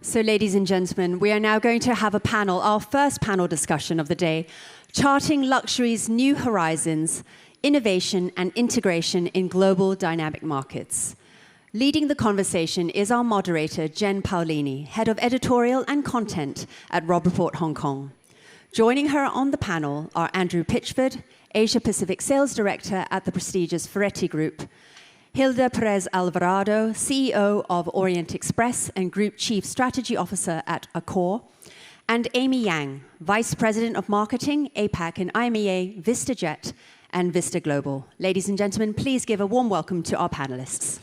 So, ladies and gentlemen, we are now going to have a panel, our first panel discussion of the day, Charting Luxury's New Horizons, Innovation and Integration in Global Dynamic Markets. Leading the conversation is our moderator, Jen Paolini, Head of Editorial and Content at Robb Report Hong Kong. Joining her on the panel are Andrew Pitchford, Asia Pacific Sales Director at the prestigious Ferretti Group, Gilda Perez-Alvarado, CEO of Orient Express and Group Chief Strategy Officer at Accor, and Amy Yang, Vice President of Marketing, APAC and IMEA, VistaJet and Vista Global. Ladies and gentlemen, please give a warm welcome to our panelists.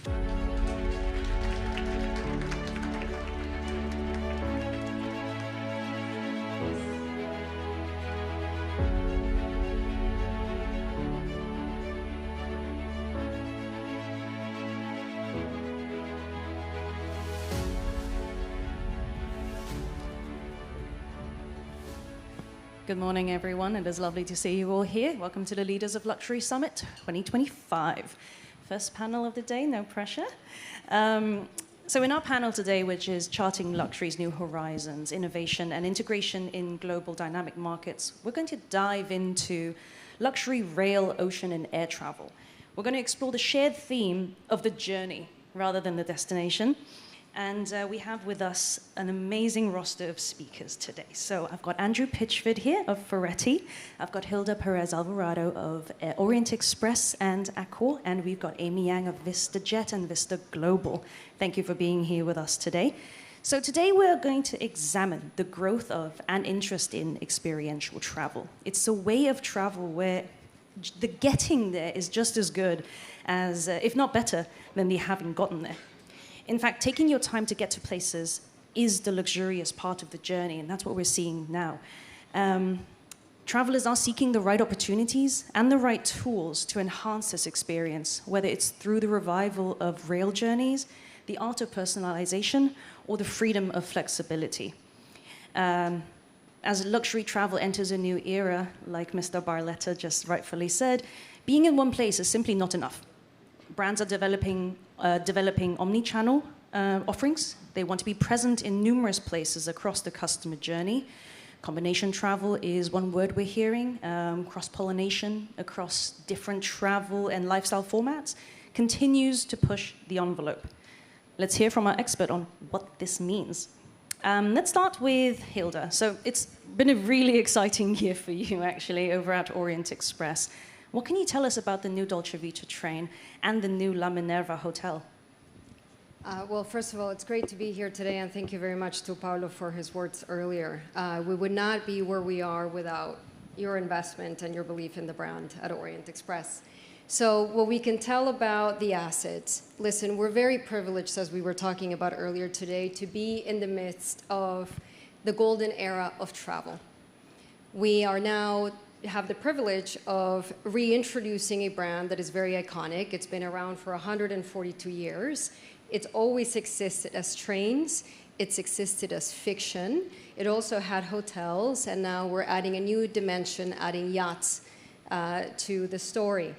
Good morning, everyone. It is lovely to see you all here. Welcome to the Leaders of Luxury Summit 2025. First panel of the day, no pressure. So in our panel today, which is Charting Luxury's New Horizons, Innovation and Integration in Global Dynamic Markets, we're going to dive into luxury rail, ocean, and air travel. We're going to explore the shared theme of the journey rather than the destination. And we have with us an amazing roster of speakers today. So I've got Andrew Pitchford here of Ferretti. I've got Gilda Perez-Alvarado of Orient Express and Accor. And we've got Amy Yang of VistaJet and Vista Global. Thank you for being here with us today. So today we're going to examine the growth of and interest in experiential travel. It's a way of travel where the getting there is just as good as, if not better, than the having gotten there. In fact, taking your time to get to places is the luxurious part of the journey, and that's what we're seeing now. Travelers are seeking the right opportunities and the right tools to enhance this experience, whether it's through the revival of rail journeys, the art of personalization, or the freedom of flexibility. As luxury travel enters a new era, like Mr. Barletta just rightfully said, being in one place is simply not enough. Brands are developing omni-channel offerings. They want to be present in numerous places across the customer journey. Combination travel is one word we're hearing. Cross-pollination across different travel and lifestyle formats continues to push the envelope. Let's hear from our expert on what this means. Let's start with Gilda. So it's been a really exciting year for you, actually, over at Orient Express. What can you tell us about the new Dolce Vita train and the new La Minerva hotel? Well, first of all, it's great to be here today, and thank you very much to Paolo for his words earlier. We would not be where we are without your investment and your belief in the brand at Orient Express. So what we can tell about the assets, listen, we're very privileged, as we were talking about earlier today, to be in the midst of the golden era of travel. We are now have the privilege of reintroducing a brand that is very iconic. It's been around for 142 years. It's always existed as trains. It's existed as fiction. It also had hotels, and now we're adding a new dimension, adding yachts to the story.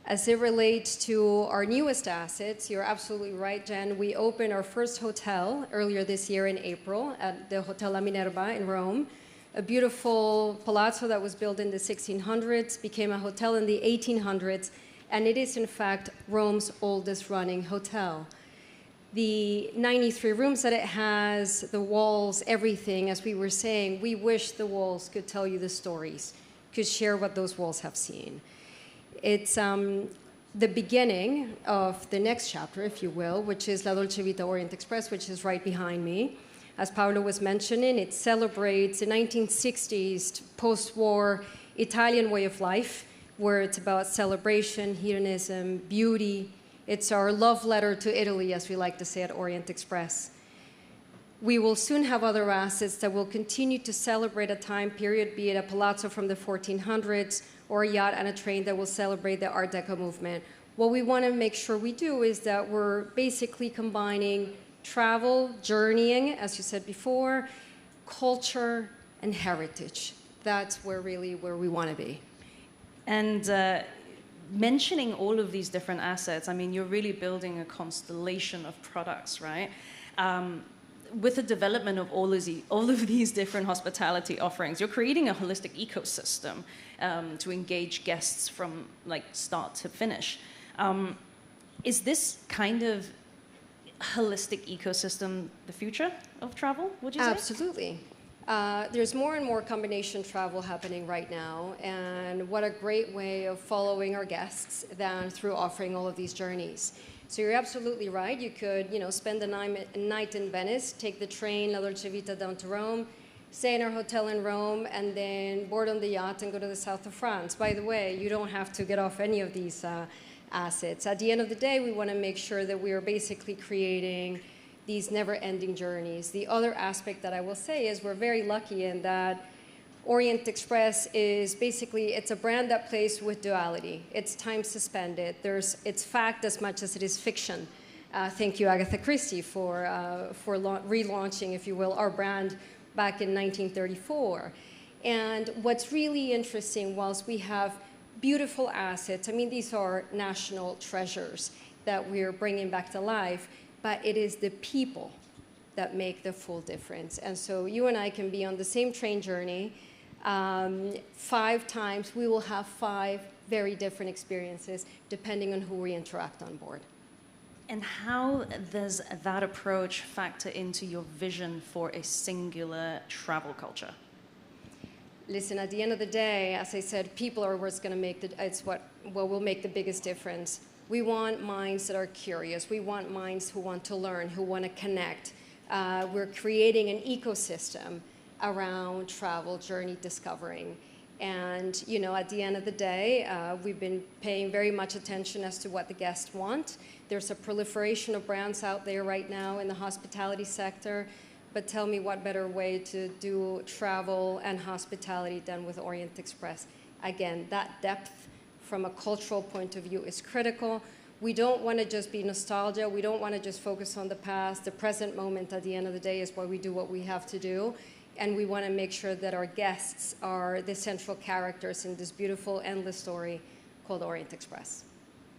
As it relates to our newest assets, you're absolutely right, Jen. We opened our first hotel earlier this year in April at the Hotel La Minerva in Rome. A beautiful palazzo that was built in the 1600s, became a hotel in the 1800s, and it is, in fact, Rome's oldest running hotel. The 93 rooms that it has, the walls, everything, as we were saying, we wish the walls could tell you the stories, could share what those walls have seen. It's the beginning of the next chapter, if you will, which is La Dolce Vita Orient Express, which is right behind me. As Paolo was mentioning, it celebrates the 1960s post-war Italian way of life, where it's about celebration, hedonism, beauty. It's our love letter to Italy, as we like to say at Orient Express. We will soon have other assets that will continue to celebrate a time period, be it a palazzo from the 1400s or a yacht and a train that will celebrate the Art Deco movement. What we want to make sure we do is that we're basically combining travel, journeying, as you said before, culture, and heritage. That's where we want to be. And mentioning all of these different assets, I mean, you're really building a constellation of products, right? with the development of all of these different hospitality offerings, you're creating a holistic ecosystem to engage guests from like start to finish. Is this kind of holistic ecosystem the future of travel, would you say? Absolutely. There's more and more combination travel happening right now, and what a great way of following our guests than through offering all of these journeys. So you're absolutely right. You could, spend a night in Venice, take the train La Dolce Vita down to Rome, stay in our hotel in Rome, and then board on the yacht and go to the south of France. By the way, you don't have to get off any of these assets. At the end of the day, we want to make sure that we are basically creating these never-ending journeys. The other aspect that I will say is we're very lucky in that Orient Express is basically, it's a brand that plays with duality. It's time suspended. It's fact as much as it is fiction. Thank you, Agatha Christie, for relaunching, if you will, our brand back in 1934. And what's really interesting, whilst we have beautiful assets, I mean, these are national treasures that we're bringing back to life, but it is the people that make the full difference. And so you and I can be on the same train journey 5 times. We will have 5 very different experiences depending on who we interact on board. And how does that approach factor into your vision for a singular travel culture? Listen, at the end of the day, as I said, people are what's going to make it's what will make the biggest difference. We want minds that are curious. We want minds who want to learn, who want to connect. We're creating an ecosystem around travel, journey discovering. And, at the end of the day, we've been paying very much attention as to what the guests want. There's a proliferation of brands out there right now in the hospitality sector. But tell me what better way to do travel and hospitality than with Orient Express. Again, that depth from a cultural point of view is critical. We don't want to just be nostalgia. We don't want to just focus on the past. The present moment at the end of the day is why we do what we have to do. And we want to make sure that our guests are the central characters in this beautiful, endless story called Orient Express.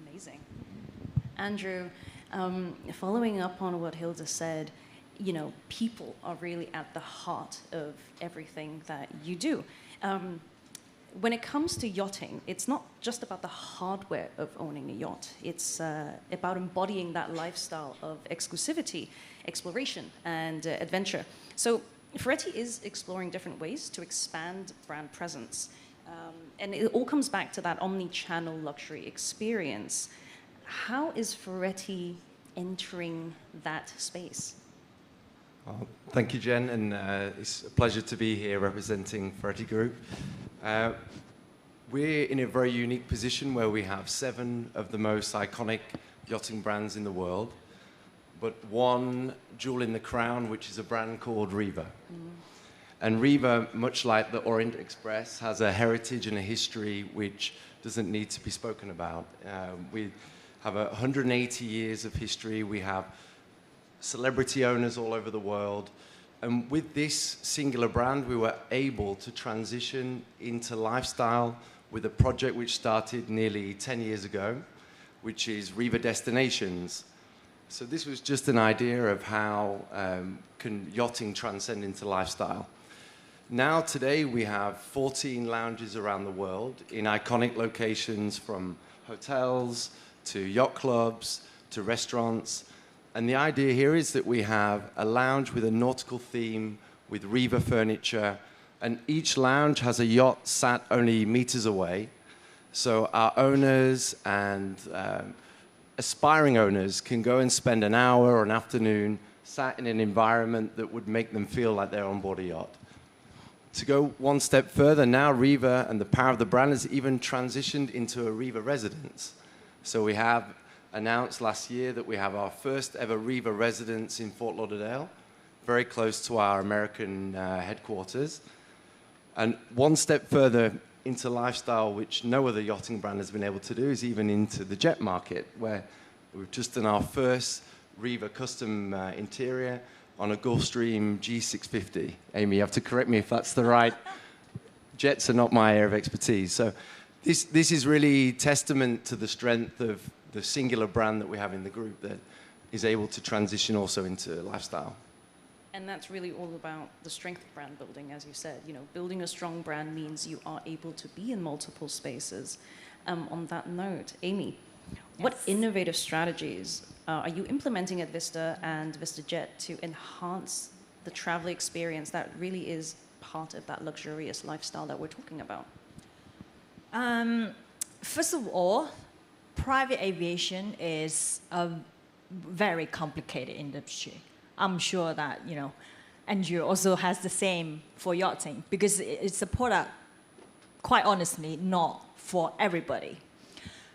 Amazing. Andrew, following up on what Gilda said, people are really at the heart of everything that you do. When it comes to yachting, it's not just about the hardware of owning a yacht. It's about embodying that lifestyle of exclusivity, exploration, and adventure. So Ferretti is exploring different ways to expand brand presence. And it all comes back to that omni-channel luxury experience. How is Ferretti entering that space? Well, thank you, Jen, and it's a pleasure to be here representing Ferretti Group. We're in a very unique position where we have 7 of the most iconic yachting brands in the world, but one jewel in the crown, which is a brand called Riva. And Riva, much like the Orient Express, has a heritage and a history which doesn't need to be spoken about. We have 180 years of history. We have celebrity owners all over the world. And with this singular brand, we were able to transition into lifestyle with a project which started nearly 10 years ago, which is Riva Destinations. So this was just an idea of how can yachting transcend into lifestyle. Now, today, we have 14 lounges around the world in iconic locations, from hotels to yacht clubs to restaurants. And the idea here is that we have a lounge with a nautical theme, with Riva furniture, and each lounge has a yacht sat only meters away. So our owners and aspiring owners can go and spend an hour or an afternoon sat in an environment that would make them feel like they're on board a yacht. To go one step further, now Riva and the power of the brand has even transitioned into a Riva residence. So we have announced last year that we have our first ever Riva residence in Fort Lauderdale, very close to our American headquarters. And one step further into lifestyle, which no other yachting brand has been able to do, is even into the jet market, where we've just done our first Riva custom interior on a Gulfstream G650. Amy, you have to correct me if that's the right. Jets are not my area of expertise. So this is really testament to the strength of the singular brand that we have in the group that is able to transition also into lifestyle. And that's really all about the strength of brand building, as you said. You know, building a strong brand means you are able to be in multiple spaces. On that note, Amy, what innovative strategies are you implementing at Vista and VistaJet to enhance the travel experience that really is part of that luxurious lifestyle that we're talking about? First of all, private aviation is a very complicated industry. I'm sure that, you know, Andrew also has the same for yachting, because it's a product, quite honestly, not for everybody.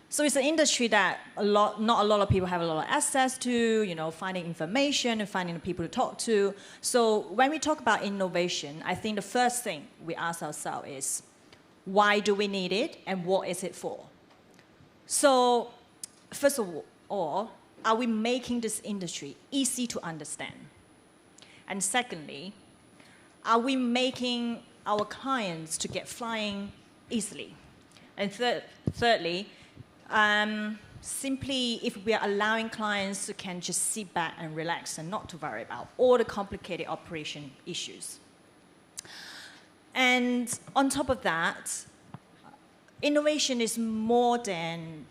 So it's an industry that not a lot of people have a lot of access to, you know, finding information and finding the people to talk to. So when we talk about innovation, I think the first thing we ask ourselves is, why do we need it and what is it for? So first of all, are we making this industry easy to understand? And secondly, are we making our clients to get flying easily? And thirdly, simply if we are allowing clients to can just sit back and relax and not to worry about all the complicated operation issues. And on top of that, innovation is more than,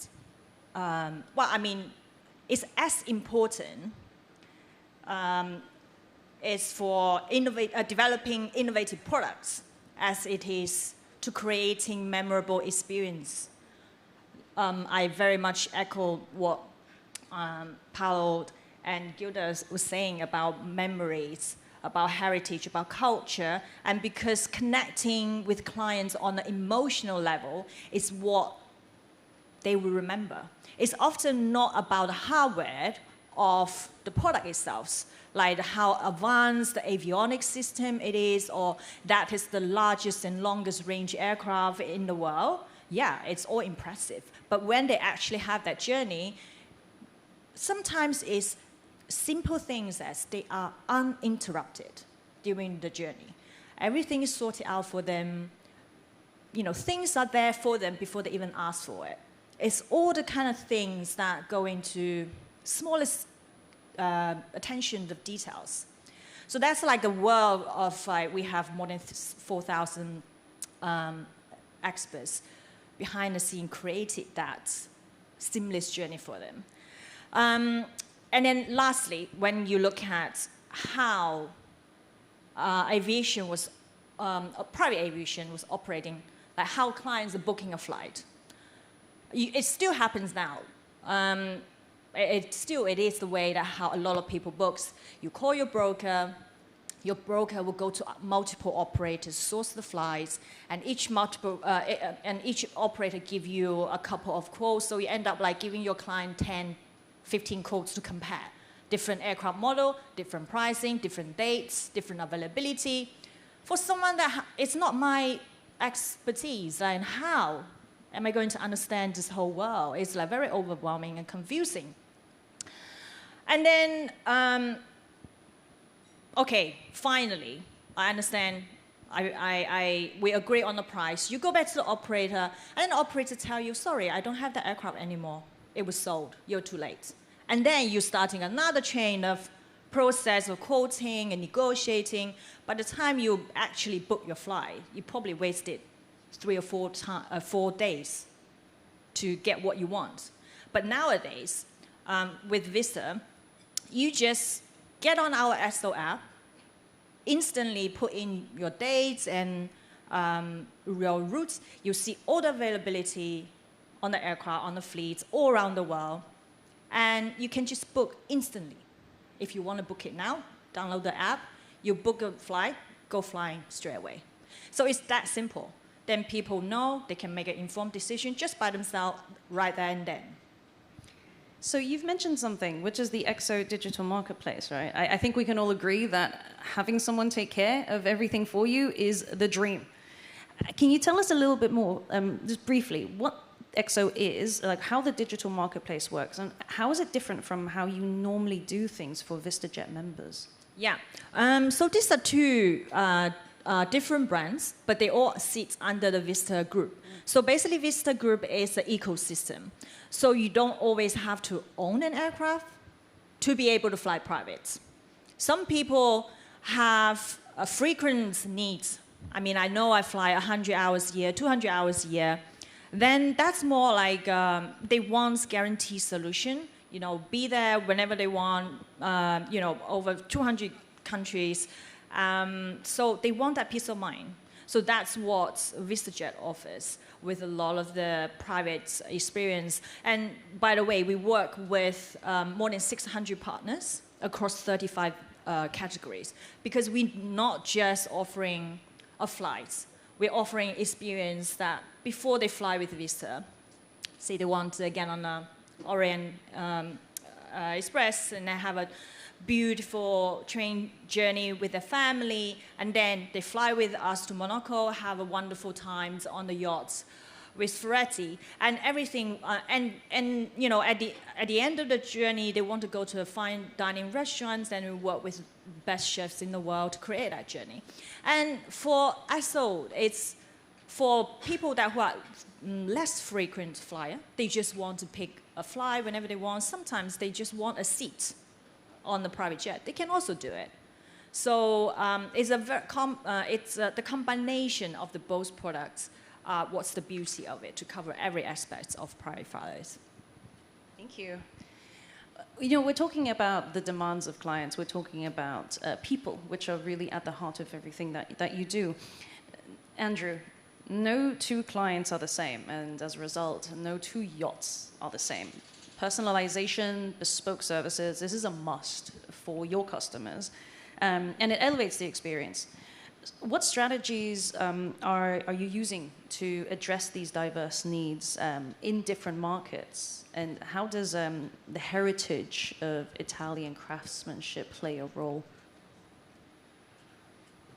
it's as important is for developing innovative products as it is to creating memorable experience. I very much echo what Paolo and Gilda was saying about memories, about heritage, about culture, and because connecting with clients on an emotional level is what they will remember. It's often not about the hardware of the product itself, like how advanced the avionics system it is, or that is the largest and longest range aircraft in the world. Yeah, it's all impressive. But when they actually have that journey, sometimes it's simple things as they are uninterrupted during the journey. Everything is sorted out for them. You know, things are there for them before they even ask for it. It's all the kind of things that go into smallest attention of details. So that's like a world of, we have more than 4,000 experts behind the scene created that seamless journey for them. And then lastly, when you look at how aviation was, private aviation was operating, like how clients are booking a flight, it still happens now. It is the way that how a lot of people books. You call your broker will go to multiple operators, source the flights, and each operator give you a couple of quotes, so you end up like giving your client 10, 15 quotes to compare. Different aircraft model, different pricing, different dates, different availability. For someone that it's not my expertise, and how am I going to understand this whole world? It's like very overwhelming and confusing. And then, okay, finally, I understand. We agree on the price. You go back to the operator, and the operator tell you, sorry, I don't have the aircraft anymore. It was sold. You're too late. And then you're starting another chain of process of quoting and negotiating. By the time you actually book your flight, you probably wasted 3 or 4 days to get what you want. But nowadays, with Vista, you just get on our SO app, instantly put in your dates and your routes. You see all the availability on the aircraft, on the fleets, all around the world. And you can just book instantly. If you want to book it now, download the app, you book a flight, go flying straight away. So it's that simple. Then people know they can make an informed decision just by themselves right there and then. So you've mentioned something, which is the EXO digital marketplace, right? I think we can all agree that having someone take care of everything for you is the dream. Can you tell us a little bit more, just briefly, what EXO is, like how the digital marketplace works, and how is it different from how you normally do things for VistaJet members? Yeah, so these are two different brands, but they all sit under the Vista Group. So basically, Vista Group is an ecosystem. So you don't always have to own an aircraft to be able to fly private. Some people have a frequent needs. I mean, I know I fly 100 hours a year, 200 hours a year. Then that's more like they want guaranteed solution. You know, be there whenever they want. You know, over 200 countries. So they want that peace of mind. So that's what VistaJet offers with a lot of the private experience. And by the way, we work with more than 600 partners across 35 categories, because we're not just offering a flight. We're offering experience that before they fly with Vista, say they want to get on a Orient Express and they have a beautiful train journey with their family, and then they fly with us to Monaco, have a wonderful times on the yachts with Ferretti and everything. And you know, at the end of the journey, they want to go to a fine dining restaurants, and we work with best chefs in the world to create that journey. And for SO, it's for people that who are less frequent flyer. They just want to pick a fly whenever they want. Sometimes they just want a seat on the private jet. They can also do it. So it's the combination of the both products. What's the beauty of it to cover every aspect of private flyers? Thank you. You know, we're talking about the demands of clients. We're talking about people, which are really at the heart of everything that you do. Andrew, no two clients are the same, and as a result, no two yachts are the same. Personalization, bespoke services, this is a must for your customers, and it elevates the experience. What strategies are you using to address these diverse needs in different markets? And how does the heritage of Italian craftsmanship play a role?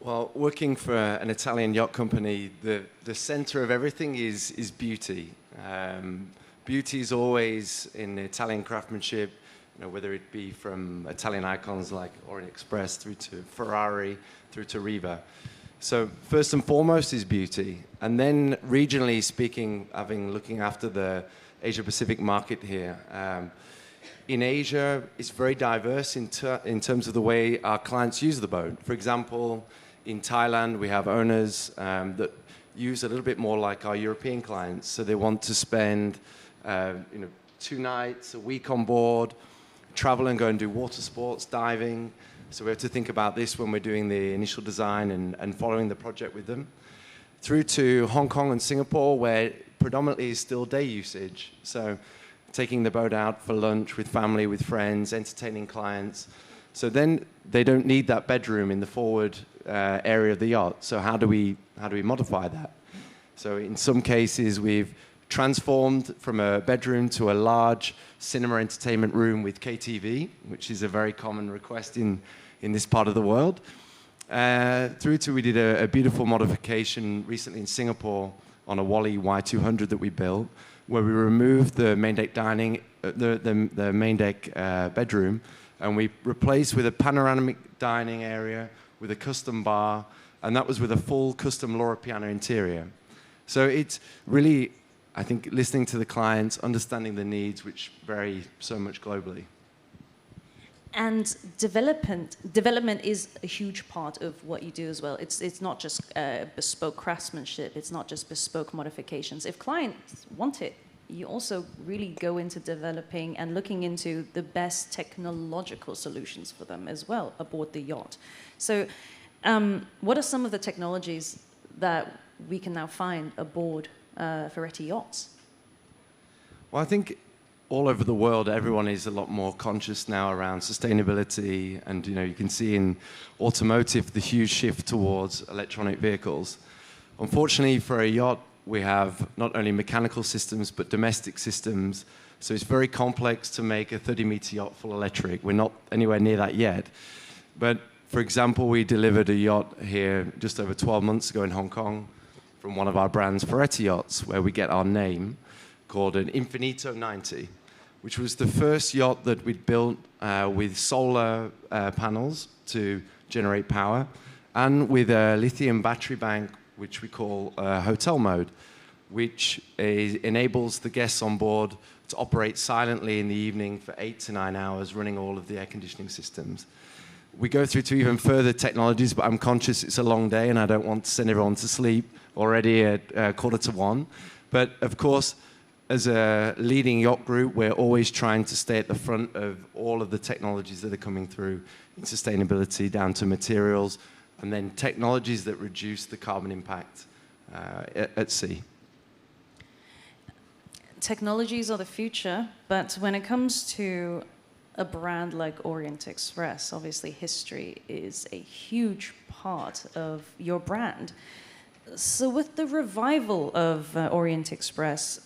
Well, working for an Italian yacht company, the center of everything is beauty. Beauty is always in Italian craftsmanship, you know, whether it be from Italian icons like Orient Express through to Ferrari, through to Riva. So first and foremost is beauty. And then regionally speaking, looking after the Asia-Pacific market here, in Asia, it's very diverse in terms of the way our clients use the boat. For example, in Thailand, we have owners that use a little bit more like our European clients. So they want to spend 2 nights, a week on board, travel and go and do water sports, diving. So we have to think about this when we're doing the initial design and following the project with them. Through to Hong Kong and Singapore, where predominantly is still day usage. So taking the boat out for lunch with family, with friends, entertaining clients. So then they don't need that bedroom in the forward area of the yacht. So how do we modify that? So in some cases, we've transformed from a bedroom to a large cinema entertainment room with KTV, which is a very common request in this part of the world. Through to we did a beautiful modification recently in Singapore on a Wally Y200 that we built, where we removed the main deck dining, the main deck bedroom, and we replaced with a panoramic dining area with a custom bar, and that was with a full custom Laura piano interior. So it's really, I think, listening to the clients, understanding the needs, which vary so much globally. And development is a huge part of what you do as well. It's not just bespoke craftsmanship. It's not just bespoke modifications. If clients want it, you also really go into developing and looking into the best technological solutions for them as well aboard the yacht. So what are some of the technologies that we can now find aboard Ferretti yachts? Well, I think all over the world, everyone is a lot more conscious now around sustainability, and you can see in automotive the huge shift towards electronic vehicles. Unfortunately, for a yacht, we have not only mechanical systems but domestic systems, so it's very complex to make a 30-meter yacht full electric. We're not anywhere near that yet. But for example, we delivered a yacht here just over 12 months ago in Hong Kong from one of our brands, Ferretti yachts, where we get our name, called an Infinito 90, which was the first yacht that we'd built with solar panels to generate power, and with a lithium battery bank, which we call hotel mode, which enables the guests on board to operate silently in the evening for 8 to 9 hours, running all of the air conditioning systems. we go through to even further technologies, but I'm conscious it's a long day and I don't want to send everyone to sleep already at 1:45. But of course, as a leading yacht group, we're always trying to stay at the front of all of the technologies that are coming through in sustainability, down to materials, and then technologies that reduce the carbon impact at sea. Technologies are the future, but when it comes to a brand like Orient Express, obviously history is a huge part of your brand. So with the revival of Orient Express,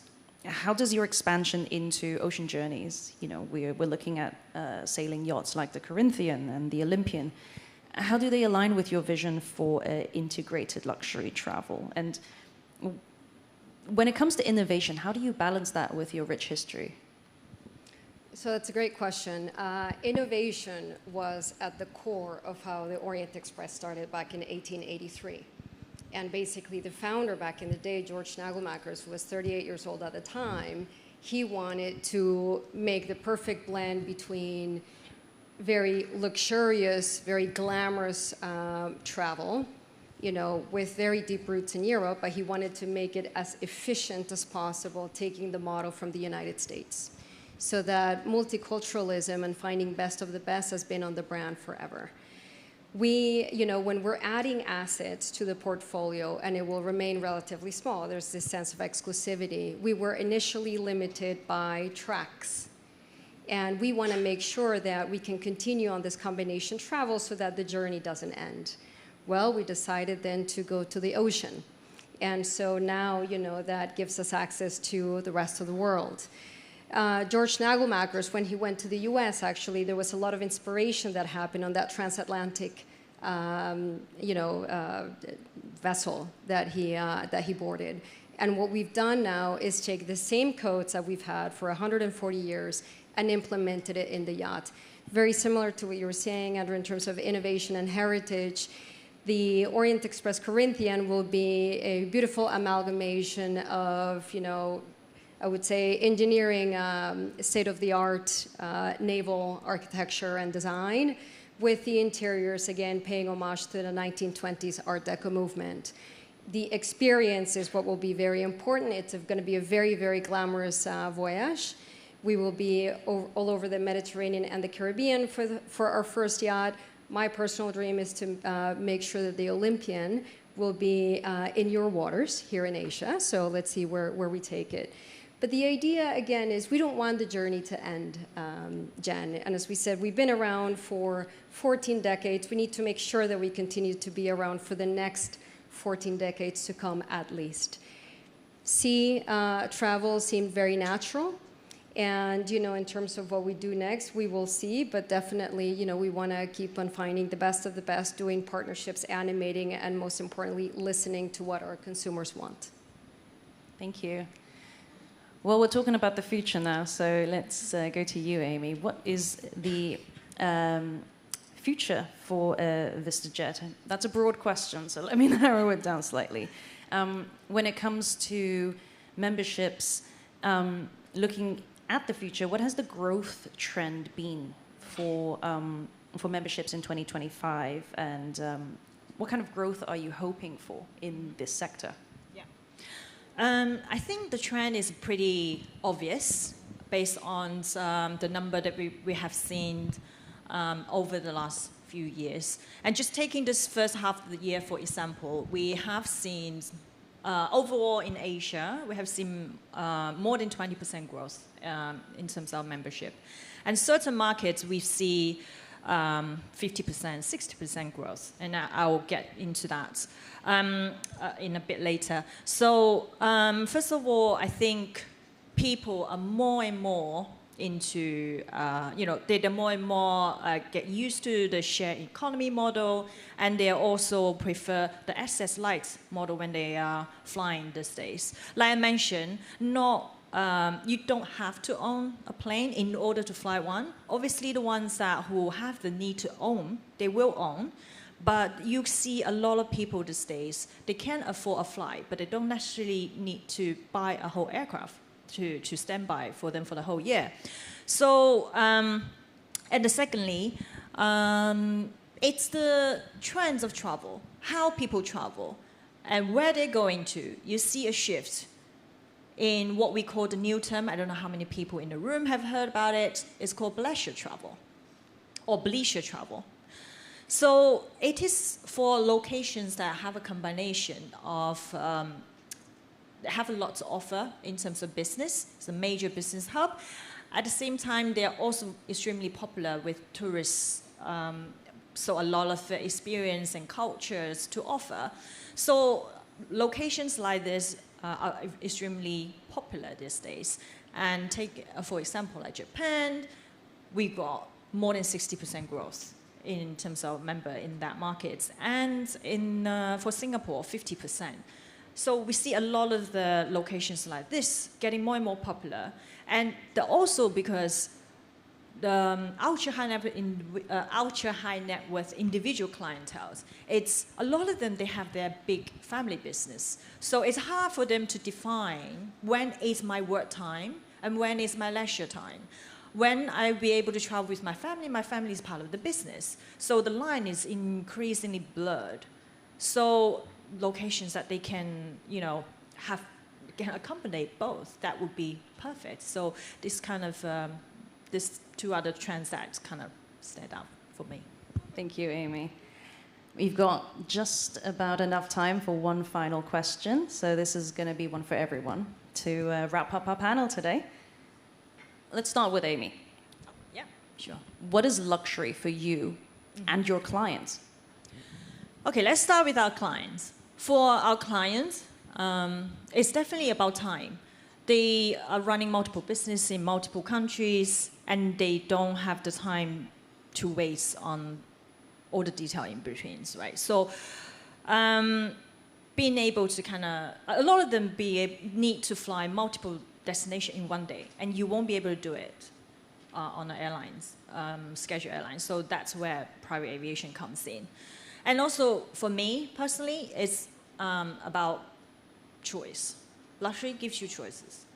how does your expansion into ocean journeys, you know, we're looking at sailing yachts like the Corinthian and the Olympian, how do they align with your vision for integrated luxury travel? And when it comes to innovation, how do you balance that with your rich history? So that's a great question. Innovation was at the core of how the Orient Express started back in 1883. And basically the founder back in the day, George Nagelmakers, who was 38 years old at the time, he wanted to make the perfect blend between very luxurious, very glamorous travel, you know, with very deep roots in Europe, but he wanted to make it as efficient as possible, taking the model from the United States. So that multiculturalism and finding best of the best has been on the brand forever. We, you know, when we're adding assets to the portfolio, and it will remain relatively small, there's this sense of exclusivity. We were initially limited by tracks. And we want to make sure that we can continue on this combination travel so that the journey doesn't end. Well, we decided then to go to the ocean. And so now, you know, that gives us access to the rest of the world. George Nagelmakers, when he went to the US, actually, there was a lot of inspiration that happened on that transatlantic, vessel that he boarded. And what we've done now is take the same codes that we've had for 140 years and implemented it in the yacht. Very similar to what you were saying, Andrew, in terms of innovation and heritage. The Orient Express Corinthian will be a beautiful amalgamation of, you know, I would say engineering, state-of-the-art naval architecture and design, with the interiors, again, paying homage to the 1920s Art Deco movement. The experience is what will be very important. It's going to be a very, very glamorous voyage. We will be all over the Mediterranean and the Caribbean for our first yacht. My personal dream is to make sure that the Olympian will be in your waters here in Asia. So let's see where we take it. But the idea, again, is we don't want the journey to end, Jen. And as we said, we've been around for 14 decades. We need to make sure that we continue to be around for the next 14 decades to come, at least. Sea travel seemed very natural. And, you know, in terms of what we do next, we will see. But definitely, you know, we want to keep on finding the best of the best, doing partnerships, animating, and most importantly, listening to what our consumers want. Thank you. Well, we're talking about the future now, so let's go to you, Amy. What is the future for VistaJet? That's a broad question, so let me narrow it down slightly. When it comes to memberships, looking at the future, what has the growth trend been for memberships in 2025, and what kind of growth are you hoping for in this sector? I think the trend is pretty obvious based on the number that we have seen over the last few years. And just taking this first half of the year, for example, we have seen overall in Asia, we have seen more than 20% growth in terms of membership. And certain markets we see 50%, 60% growth, and I'll get into that in a bit later. So first of all, I think people are more and more into, they're more and more get used to the shared economy model, and they also prefer the asset light model when they are flying these days. Like I mentioned, you don't have to own a plane in order to fly one. Obviously, the ones who have the need to own, they will own. But you see a lot of people these days, they can afford a flight, but they don't necessarily need to buy a whole aircraft to stand by for them for the whole year. So, and secondly, it's the trends of travel, how people travel, and where they're going to. You see a shift in what we call the new term. I don't know how many people in the room have heard about it. It's called leisure travel or bleisure travel. So it is for locations that have a combination of, have a lot to offer in terms of business. It's a major business hub. At the same time, they're also extremely popular with tourists. So a lot of experience and cultures to offer. So locations like this are extremely popular these days. And take, for example, like Japan, we got more than 60% growth in terms of member in that market. And for Singapore, 50%. So we see a lot of the locations like this getting more and more popular. And also because the ultra-high net worth individual clientele, it's a lot of them, they have their big family business. So it's hard for them to define when is my work time and when is my leisure time. When I'll be able to travel with my family is part of the business. So the line is increasingly blurred. So locations that they can, can accommodate both, that would be perfect. So this kind of, these two other trends that kind of stand out for me. Thank you, Amy. We've got just about enough time for one final question. So this is going to be one for everyone to wrap up our panel today. Let's start with Amy. Yeah, sure. What is luxury for you and your clients? Okay, let's start with our clients. For our clients, it's definitely about time. They are running multiple businesses in multiple countries, and they don't have the time to waste on all the detail in between, right? So being able to a lot of them need to fly multiple destinations in one day, and you won't be able to do it on the airlines, scheduled airlines. So that's where private aviation comes in. And also, for me, personally, it's about choice. Luxury gives you choices.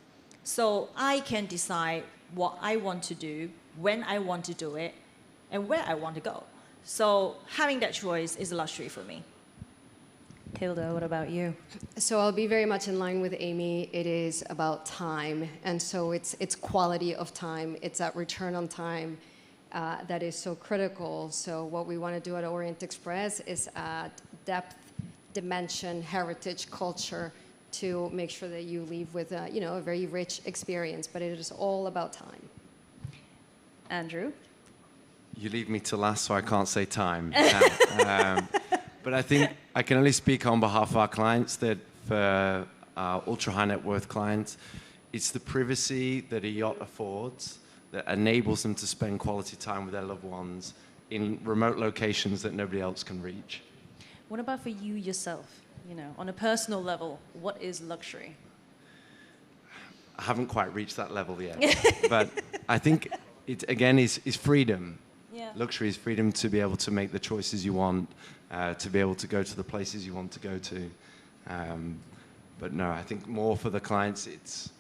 So I can decide what I want to do, when I want to do it, and where I want to go. So having that choice is a luxury for me. Gilda, what about you? So I'll be very much in line with Amy. It is about time. And so it's quality of time. It's that return on time that is so critical. So what we want to do at Orient Express is add depth, dimension, heritage, culture to make sure that you leave with a very rich experience. But it is all about time. Andrew? You leave me to last, so I can't say time. But I think I can only speak on behalf of our clients that for our ultra-high net worth clients, it's the privacy that a yacht affords that enables them to spend quality time with their loved ones in remote locations that nobody else can reach. What about for you yourself? On a personal level, what is luxury? I haven't quite reached that level yet. But I think it, again, is freedom. Yeah. Luxury is freedom to be able to make the choices you want, to be able to go to the places you want to go to. But no, I think more for the clients, it's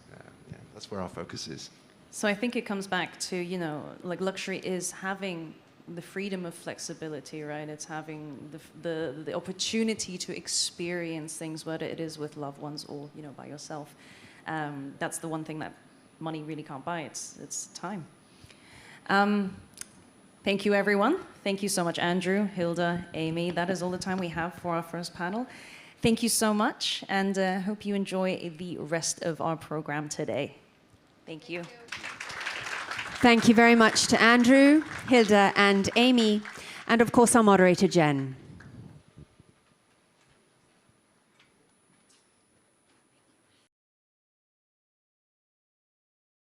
that's where our focus is. So I think it comes back to, luxury is having the freedom of flexibility, right? It's having the opportunity to experience things, whether it is with loved ones or, by yourself. That's the one thing that money really can't buy. It's time. Thank you, everyone. Thank you so much, Andrew, Gilda, Amy. That is all the time we have for our first panel. Thank you so much, and hope you enjoy the rest of our program today. Thank you. Thank you very much to Andrew, Gilda, and Amy, and of course our moderator, Jen.